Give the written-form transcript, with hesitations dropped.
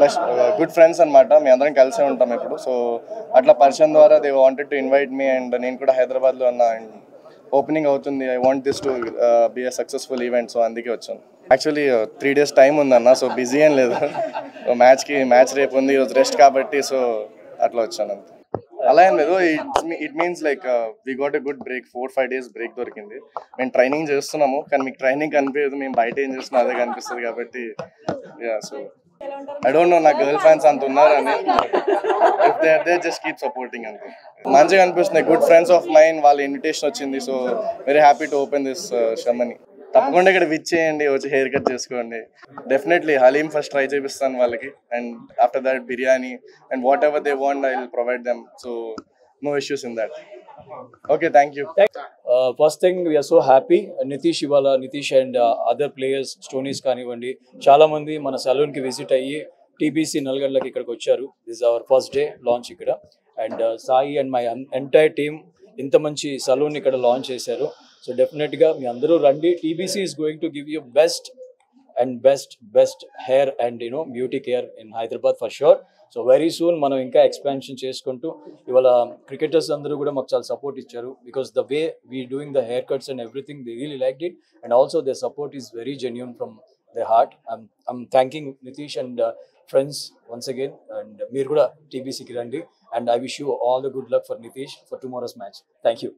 Best good friends అనమాట. మేము అందరం కలిసే ఉంటాం ఇప్పుడు. సో అట్లా పరిచయం ద్వారా they wanted to invite me and నేను కూడా హైదరాబాద్లో ఉన్న అండ్ ఓపెనింగ్ అవుతుంది. I want this to be a successful event. So అందుకే వచ్చాను. యాక్చువల్లీ 3 days టైం ఉందన్న. సో బిజీ ఏం లేదు. మ్యాచ్ రేపు ఉంది, ఈరోజు రెస్ట్ కాబట్టి సో అట్లా వచ్చాను అంతే. అలా ఏం లేదు. It means like we got a good break. 4-5 days break దొరికింది. మేము ట్రైనింగ్ చేస్తున్నాము, కానీ మీకు ట్రైనింగ్ కనిపించదు, మేము బయట ఏం చేస్తున్నాం అదే కనిపిస్తుంది కాబట్టి సో ఐ డోంట్ నో, నా గర్ల్ ఫ్యాన్స్ అంత ఉన్నారని. If they just keep supporting అంతే. మంచిగా అనిపిస్తుంది. గుడ్ ఫ్రెండ్స్ ఆఫ్ మైండ్ వాళ్ళ ఇన్విటేషన్ వచ్చింది. So very happy to open this షమని. తప్పకుండా ఇక్కడ విచ్ చేయండి, వచ్చి హెయిర్ కట్ చేసుకోండి. డెఫినెట్లీ హలీం ఫస్ట్ ట్రై చేపిస్తాను వాళ్ళకి, and after that biryani and whatever they want I will provide them. So no issues in that. Okay, thank you. First thing we are so happy. Nitish and other players, Stoinis కానివ్వండి, చాలా మంది మన సలూన్కి visit అయ్యి TBC నల్గొండకి ఇక్కడికి వచ్చారు. This our first day launch ఇక్కడ. And Sai and my entire team ఇంత మంచి సలూన్ ఇక్కడ లాంచ్ చేశారు. సో డెఫినెట్గా మీ అందరూ రండి. TBC is going to give you best hair and beauty care in Hyderabad for sure. So very soon మనం ఇంకా ఎక్స్పాన్షన్ చేసుకుంటూ, ఇవాళ క్రికెటర్స్ అందరూ కూడా మాకు చాలా సపోర్ట్ ఇచ్చారు. Because the way we doing the hair cuts and everything, they really like it. And also they support is very genuine from the heart. I'm thanking Nitish and friends once again. And మీరు కూడా టీబీసీకి రండి. And I wish you all the good luck for Nitish for tomorrow's match. Thank you.